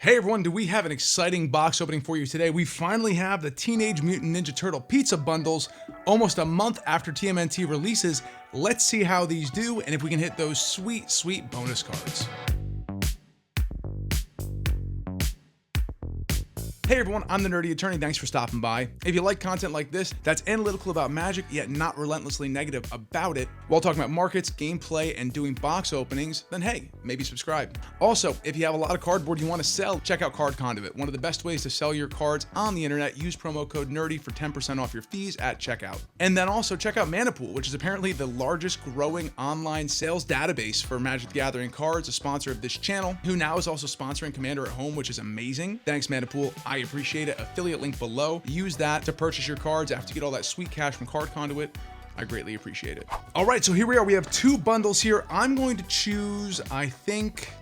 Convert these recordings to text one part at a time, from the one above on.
Hey everyone, do we have an exciting box opening for you today? We finally have the Teenage Mutant Ninja Turtle Pizza Bundles almost a month after TMNT releases. Let's see how these do and if we can hit those sweet, sweet bonus cards. Hey everyone, I'm the Nerdy Attorney. Thanks for stopping by. If you like content like this that's analytical about Magic yet not relentlessly negative about it, while talking about markets, gameplay, and doing box openings, then hey, maybe subscribe. Also, if you have a lot of cardboard you want to sell, check out Card Conduit, one of the best ways to sell your cards on the internet. Use promo code NERDY for 10% off your fees at checkout. And then also check out Manapool, which is apparently the largest growing online sales database for Magic the Gathering cards, a sponsor of this channel, who now is also sponsoring Commander at Home, which is amazing. Thanks, Manapool. I appreciate it. Affiliate link below. Use that to purchase your cards after you get all that sweet cash from Card Conduit. I greatly appreciate it. All right, so here we are. We have two bundles here. I'm going to choose, I think,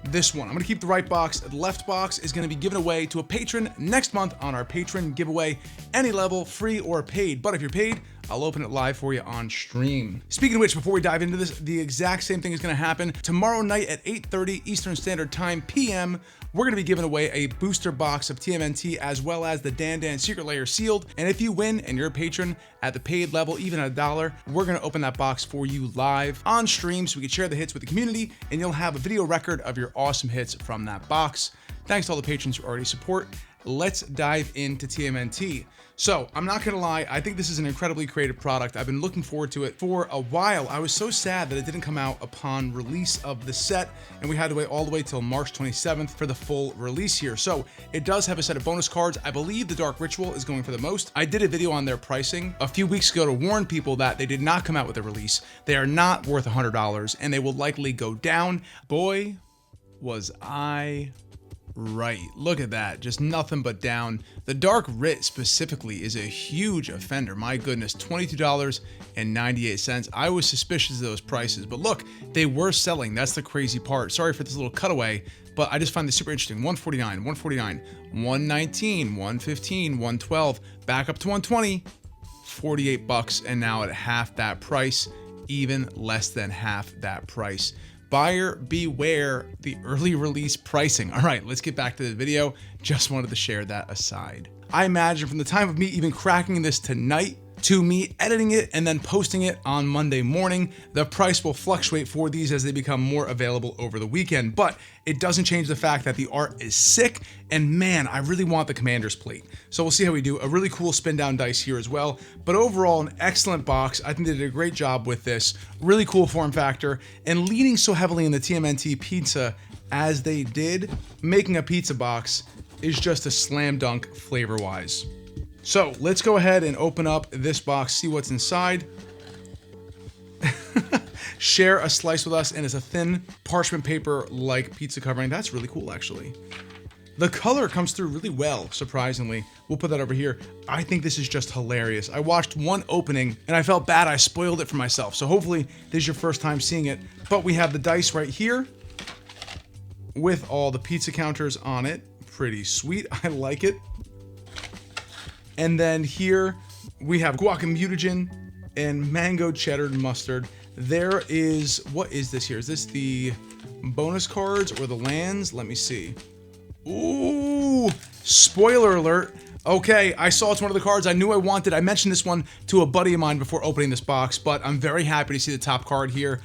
this one. I'm going to keep the right box. The left box is going to be given away to a patron next month on our Patron giveaway. Any level, free or paid. But if you're paid, I'll open it live for you on stream. Speaking of which, before we dive into this, the exact same thing is going to happen tomorrow night at 8:30 Eastern Standard Time PM. We're going to be giving away a booster box of TMNT as well as the Dan Dan Secret Layer sealed. And if you win and you're a patron at the paid level, even at $1, we're going to open that box for you live on stream so we can share the hits with the community and you'll have a video record of your awesome hits from that box. Thanks to all the patrons who already support. Let's dive into TMNT. So I'm not gonna lie, I think this is an incredibly creative product. I've been looking forward to it for a while. I was so sad that it didn't come out upon release of the set, and we had to wait all the way till March 27th for the full release here. So it does have a set of bonus cards. I believe the Dark Ritual is going for the most. I did a video on their pricing a few weeks ago to warn people that they did not come out with a release. They are not worth $100, and they will likely go down. Boy, was I right. Look at that. Just nothing but down. The Dark Writ specifically is a huge offender. My goodness, $22.98. I was suspicious of those prices, but look, they were selling. That's the crazy part. Sorry for this little cutaway, but I just find this super interesting. $149, $149, $119, $115, $112, back up to $120, $48, and now at half that price, even less than half that price. Buyer beware the early release pricing. All right, let's get back to the video. Just wanted to share that aside. I imagine from the time of me even cracking this tonight to me editing it and then posting it on Monday morning, the price will fluctuate for these as they become more available over the weekend. But it doesn't change the fact that the art is sick, and man, I really want the Commander's plate. So we'll see how we do. A really cool spin down dice here as well. But overall, an excellent box. I think they did a great job with this. Really cool form factor, and leaning so heavily in the TMNT pizza as they did, making a pizza box is just a slam dunk flavor-wise. So let's go ahead and open up this box, see what's inside. Share a slice with us, and it's a thin parchment paper like pizza covering. That's really cool, actually. The color comes through really well, surprisingly. We'll put that over here. I think this is just hilarious. I watched one opening and I felt bad I spoiled it for myself. So hopefully this is your first time seeing it. But we have the dice right here with all the pizza counters on it. Pretty sweet, I like it. And then here we have guacamole and mango cheddar mustard. There is, what is this here? Is this the bonus cards or the lands? Let me see. Ooh, spoiler alert. Okay, I saw it's one of the cards I knew I wanted. I mentioned this one to a buddy of mine before opening this box, but I'm very happy to see the top card here.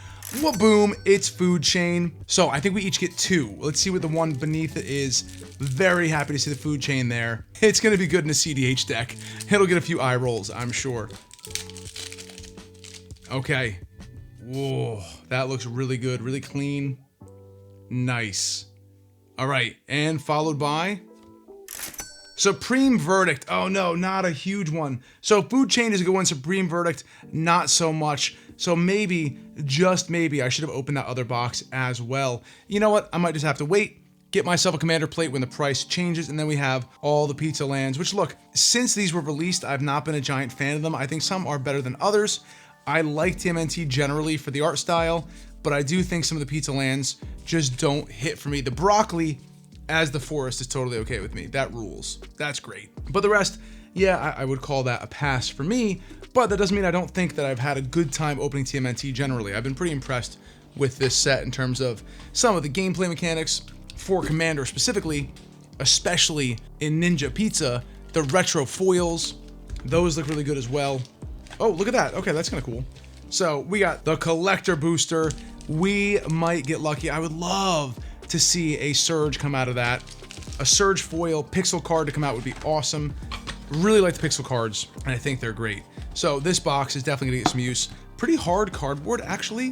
Boom, it's Food Chain. So I think we each get two. Let's see what the one beneath it is. Very happy to see the Food Chain there. It's gonna be good in a CDH deck. It'll get a few eye rolls, I'm sure. Okay. Whoa, that looks really good, really clean. Nice. All right, and followed by Supreme Verdict. Oh no, not a huge one. So Food Chain is a good one. Supreme Verdict, not so much. So maybe, just maybe, I should have opened that other box as well. You know what? I might just have to wait, get myself a Commander plate when the price changes, and then we have all the pizza lands, which look, since these were released, I've not been a giant fan of them. I think some are better than others. I like TMNT generally for the art style, but I do think some of the pizza lands just don't hit for me. The broccoli as the forest is totally okay with me. That rules. That's great. But the rest, yeah, I would call that a pass for me, but that doesn't mean I don't think that I've had a good time opening TMNT generally. I've been pretty impressed with this set in terms of some of the gameplay mechanics, for Commander specifically, especially in Ninja Pizza, the retro foils, those look really good as well. Oh, look at that. Okay, that's kind of cool. So we got the collector booster. We might get lucky. I would love to see a Surge come out of that. A Surge foil pixel card to come out would be awesome. Really like the pixel cards, and I think they're great. So this box is definitely gonna get some use. Pretty hard cardboard, actually.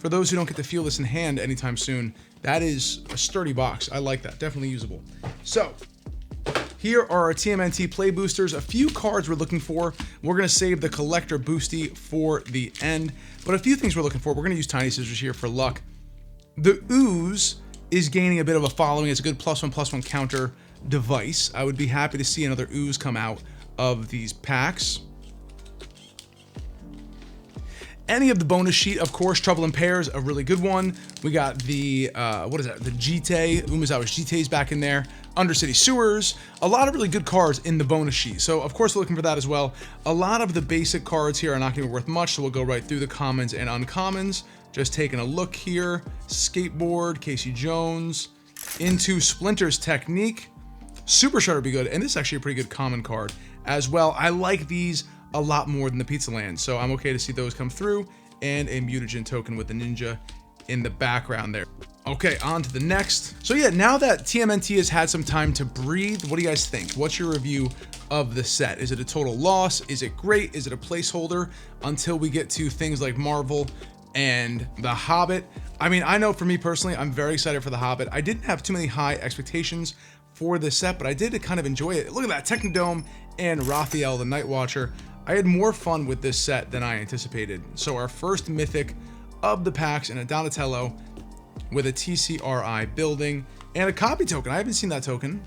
For those who don't get to feel this in hand anytime soon, that is a sturdy box. I like that, definitely usable. So here are our TMNT play boosters. A few cards we're looking for. We're gonna save the collector boosty for the end, but a few things we're looking for. We're gonna use tiny scissors here for luck. The Ooze is gaining a bit of a following. It's a good +1/+1 counter device. I would be happy to see another Ooze come out of these packs. Any of the bonus sheet, of course, Trouble in Pairs, a really good one. We got the, what is that? The Jite, Umezawa's Jite's back in there. Undercity Sewers, a lot of really good cards in the bonus sheet. So of course we're looking for that as well. A lot of the basic cards here are not gonna be worth much, so we'll go right through the commons and uncommons. Just taking a look here. Skateboard, Casey Jones, into Splinter's Technique. Super Shredder would be good, and this is actually a pretty good common card as well. I like these a lot more than the Pizza Land, so I'm okay to see those come through, and a mutagen token with the ninja in the background there. Okay, on to the next. So yeah, now that TMNT has had some time to breathe, what do you guys think? What's your review of the set? Is it a total loss? Is it great? Is it a placeholder until we get to things like Marvel and The Hobbit? I mean, I know for me personally, I'm very excited for The Hobbit. I didn't have too many high expectations for this set, but I did kind of enjoy it. Look at that, Technodome and Raphael the Night Watcher. I had more fun with this set than I anticipated. So our first mythic of the packs, and a Donatello with a TCRI building and a copy token. I haven't seen that token.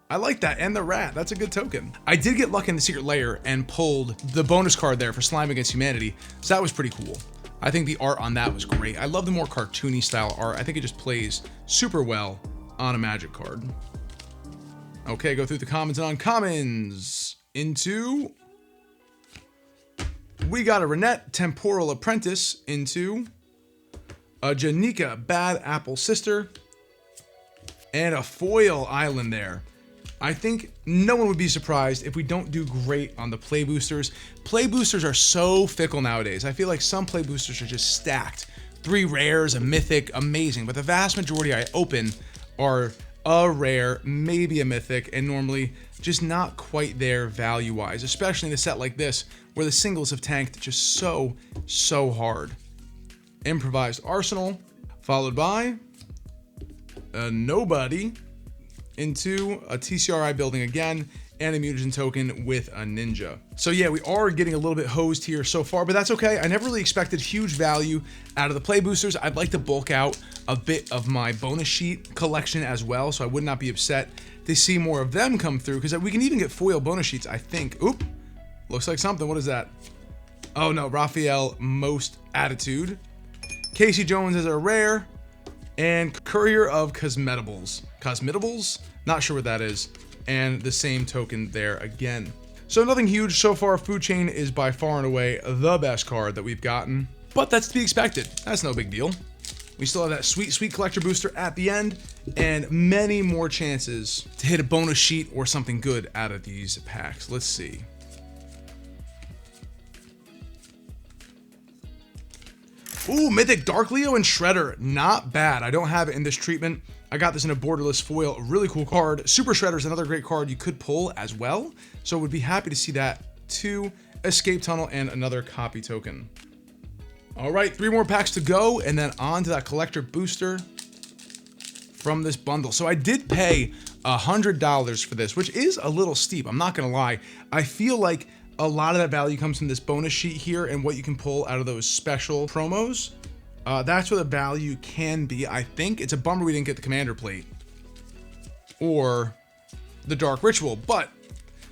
I like that, and the rat, that's a good token. I did get lucky in the secret layer and pulled the bonus card there for Slime Against Humanity, so that was pretty cool. I think the art on that was great. I love the more cartoony style art. I think it just plays super well on a Magic card. Okay, go through the commons and uncommons. Into, we got a Renette Temporal Apprentice. Into a Janika Bad Apple Sister, and a foil island there. I think no one would be surprised if we don't do great on the play boosters. Play boosters are so fickle nowadays. I feel like some play boosters are just stacked. 3 rares, a mythic, amazing. But the vast majority I open are a rare, maybe a mythic, and normally just not quite there value-wise, especially in a set like this where the singles have tanked just so hard. Improvised Arsenal, followed by a Nobody, into a TCRI building again, and a mutagen token with a ninja. So yeah, we are getting a little bit hosed here so far, but that's okay. I never really expected huge value out of the play boosters. I'd like to bulk out a bit of my bonus sheet collection as well, so I would not be upset to see more of them come through, because we can even get foil bonus sheets, I think. Oop, looks like something. What is that? Oh no, Raphael Most Attitude. Casey Jones is a rare, and Courier of Cosmetables. Cosmetables? Not sure what that is. And the same token there again. So nothing huge so far. Food Chain is by far and away the best card that we've gotten, but that's to be expected. That's no big deal. We still have that sweet collector booster at the end, and many more chances to hit a bonus sheet or something good out of these packs. Let's see. Ooh, Mythic Dark Leo and Shredder. Not bad. I don't have it in this treatment. I got this in a borderless foil. Really cool card. Super Shredder is another great card you could pull as well. So would be happy to see that too. Escape Tunnel and another copy token. All right, 3 more packs to go, and then on to that collector booster from this bundle. So I did pay $100 for this, which is a little steep. I'm not gonna lie. I feel like a lot of that value comes from this bonus sheet here and what you can pull out of those special promos. That's where the value can be, I think. It's a bummer we didn't get the Commander Plate or the Dark Ritual, but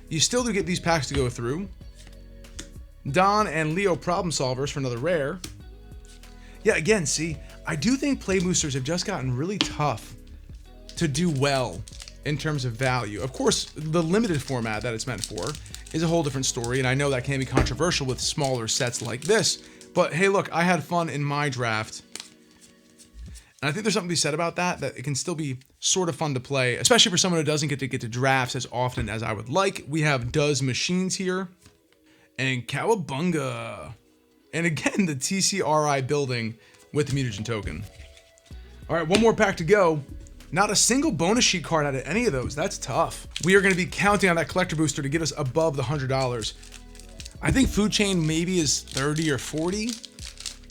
you still do get these packs to go through. Don and Leo Problem Solvers for another rare. Yeah, again, see, I do think play boosters have just gotten really tough to do well in terms of value. Of course, the limited format that it's meant for is a whole different story, and I know that can be controversial with smaller sets like this, but hey, look, I had fun in my draft, And I think there's something to be said about that it can still be sort of fun to play, especially for someone who doesn't get to drafts as often as I would like. We have Does Machines here and Cowabunga. And again, the TCRI building with the mutagen token. All right, one more pack to go. Not a single bonus sheet card out of any of those. That's tough. We are going to be counting on that collector booster to get us above the $100. I think Food Chain maybe is 30 or 40.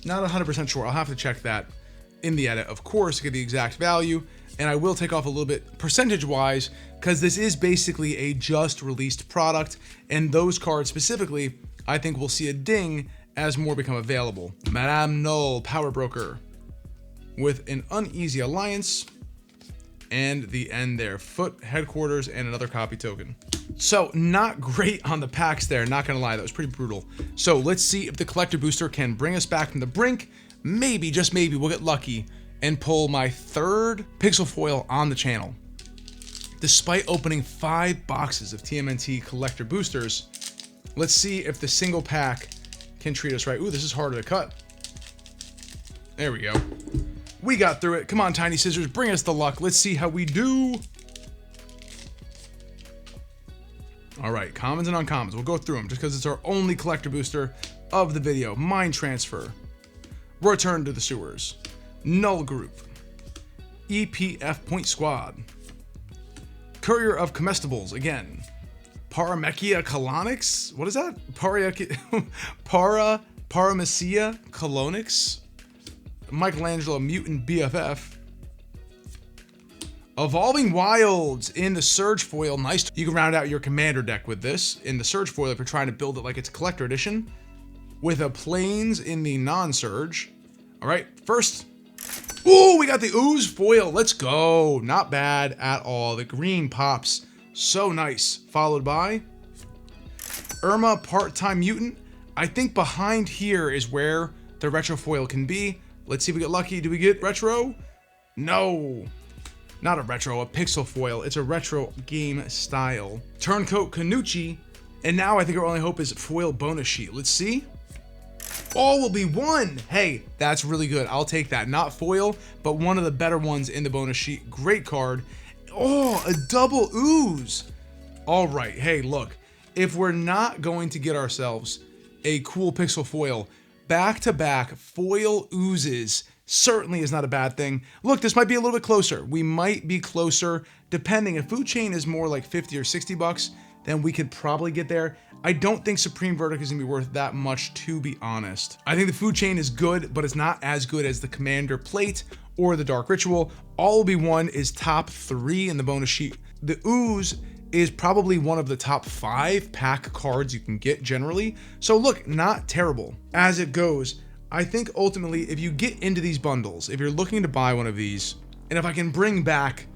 Not 100% sure. I'll have to check that in the edit, of course, to get the exact value. And I will take off a little bit percentage-wise because this is basically a just released product. And those cards specifically, I think we'll see a ding as more become available. Madame Null, Power Broker, with an Uneasy Alliance, and the end there. Foot, Headquarters, and another copy token. So not great on the packs there, not gonna lie, that was pretty brutal. So let's see if the collector booster can bring us back from the brink. Maybe, just maybe, we'll get lucky and pull my third pixel foil on the channel. Despite opening 5 boxes of TMNT collector boosters, let's see if the single pack can treat us right. Ooh, this is harder to cut. There we go. We got through it. Come on, Tiny Scissors, bring us the luck. Let's see how we do. All right, commons and uncommons. We'll go through them just because it's our only collector booster of the video. Mind Transfer, Return to the Sewers, Null Group, EPF Point Squad, Courier of Comestibles, again, Paramechia Colonix? What is that? Paramecia Colonix? Michelangelo Mutant BFF. Evolving Wilds in the Surge foil. Nice. You can round out your commander deck with this in the Surge foil if you're trying to build it like it's a collector edition. With a Plains in the non-Surge. All right, first. Ooh, we got the Ooze foil. Let's go. Not bad at all. The green pops. So nice. Followed by Irma Part-Time Mutant. I think behind here is where the retro foil can be. Let's see if we get lucky. Do we get retro? No. Not a retro, a pixel foil. It's a retro game style. Turncoat Kanuchi. And now I think our only hope is foil bonus sheet. Let's see. All will be one. Hey, that's really good. I'll take that. Not foil, but one of the better ones in the bonus sheet. Great card. Oh, a double ooze. All right. Hey, look. If we're not going to get ourselves a cool pixel foil, back-to-back foil oozes certainly is not a bad thing. Look, this might be a little bit closer. We might be closer, depending. If Food Chain is more like 50 or 60 bucks, then we could probably get there. I don't think Supreme Verdict is gonna be worth that much, to be honest. I think the Food Chain is good, but it's not as good as the Commander Plate or the Dark Ritual. All will be one is top 3 in the bonus sheet. The Ooze is probably one of the top 5 pack cards you can get generally. So look, not terrible. As it goes, I think ultimately if you get into these bundles, if you're looking to buy one of these, and if I can bring back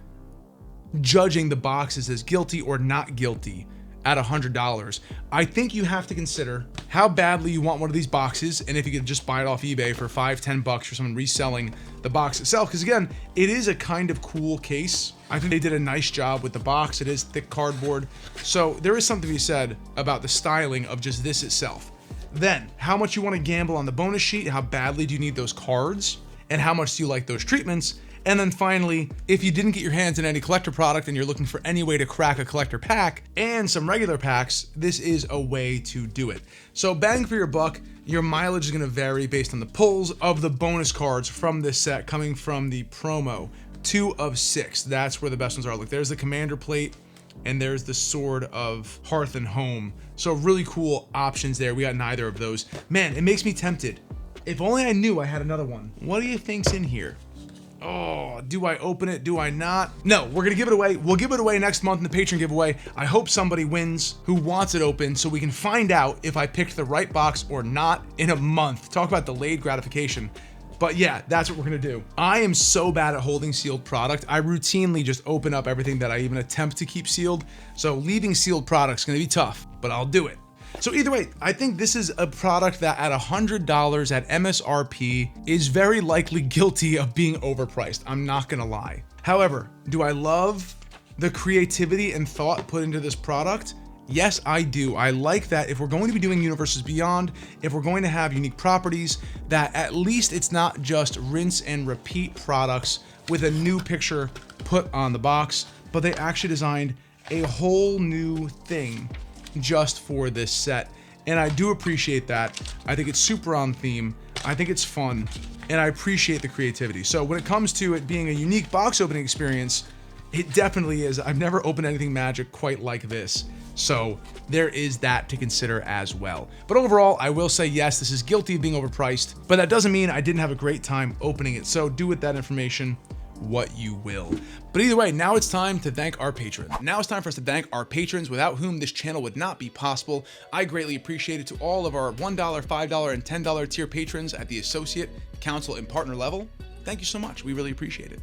judging the boxes as guilty or not guilty at $100, I think you have to consider how badly you want one of these boxes, and if you could just buy it off eBay for $5-10 for someone reselling the box itself, because again, it is a kind of cool case. I think they did a nice job with the box. It is thick cardboard, so there is something to be said about the styling of just this itself. Then, how much you want to gamble on the bonus sheet, how badly do you need those cards, and how much do you like those treatments? And then finally, if you didn't get your hands on any collector product and you're looking for any way to crack a collector pack and some regular packs, this is a way to do it. So bang for your buck, your mileage is going to vary based on the pulls of the bonus cards from this set coming from the promo. 2 of 6, that's where the best ones are. Look, there's the Commander Plate and there's the Sword of Hearth and Home. So really cool options there. We got neither of those. Man, it makes me tempted. If only I knew I had another one. What do you think's in here? Oh, do I open it? Do I not? No, we're gonna give it away. We'll give it away next month in the Patron giveaway. I hope somebody wins who wants it open so we can find out if I picked the right box or not in a month. Talk about delayed gratification. But yeah, that's what we're gonna do. I am so bad at holding sealed product. I routinely just open up everything that I even attempt to keep sealed. So leaving sealed product is gonna be tough, but I'll do it. So either way, I think this is a product that at $100 at MSRP is very likely guilty of being overpriced. I'm not gonna lie. However, do I love the creativity and thought put into this product? Yes, I do. I like that if we're going to be doing Universes Beyond, if we're going to have unique properties, that at least it's not just rinse and repeat products with a new picture put on the box, but they actually designed a whole new thing just for this set. And I do appreciate that. I think it's super on theme. I think it's fun, and I appreciate the creativity. So when it comes to it being a unique box opening experience, it definitely is. I've never opened anything Magic quite like this. So there is that to consider as well. But overall, I will say yes, this is guilty of being overpriced, but that doesn't mean I didn't have a great time opening it. So do with that information what you will. But either way, now it's time to thank our patrons. Now it's time for us to thank our patrons, without whom this channel would not be possible. I greatly appreciate it to all of our $1, $5, and $10 tier patrons at the associate, council, and partner level. Thank you so much. We really appreciate it.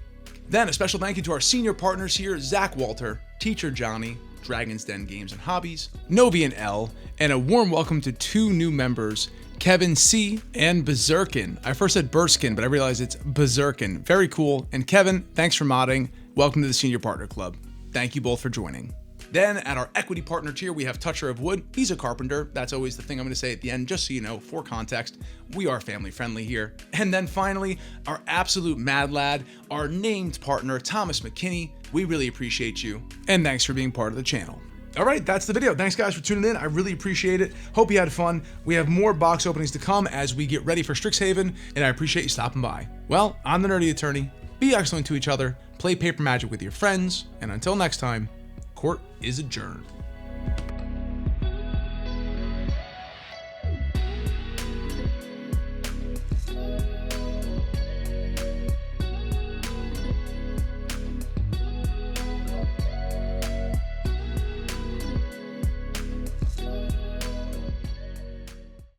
Then a special thank you to our senior partners here, Zach Walter, Teacher Johnny, Dragon's Den Games and Hobbies, Novi and L, and a warm welcome to 2 new members, Kevin C. and Berserkin. I first said Burskin, but I realized it's Berserkin. Very cool. And Kevin, thanks for modding. Welcome to the Senior Partner Club. Thank you both for joining. Then at our equity partner tier, we have Toucher of Wood. He's a carpenter. That's always the thing I'm going to say at the end, just so you know, for context. We are family friendly here. And then finally, our absolute mad lad, our named partner, Thomas McKinney. We really appreciate you. And thanks for being part of the channel. All right, that's the video. Thanks guys for tuning in. I really appreciate it. Hope you had fun. We have more box openings to come as we get ready for Strixhaven, and I appreciate you stopping by. Well, I'm the Nerdy Attorney. Be excellent to each other. Play paper magic with your friends. And until next time, court is adjourned.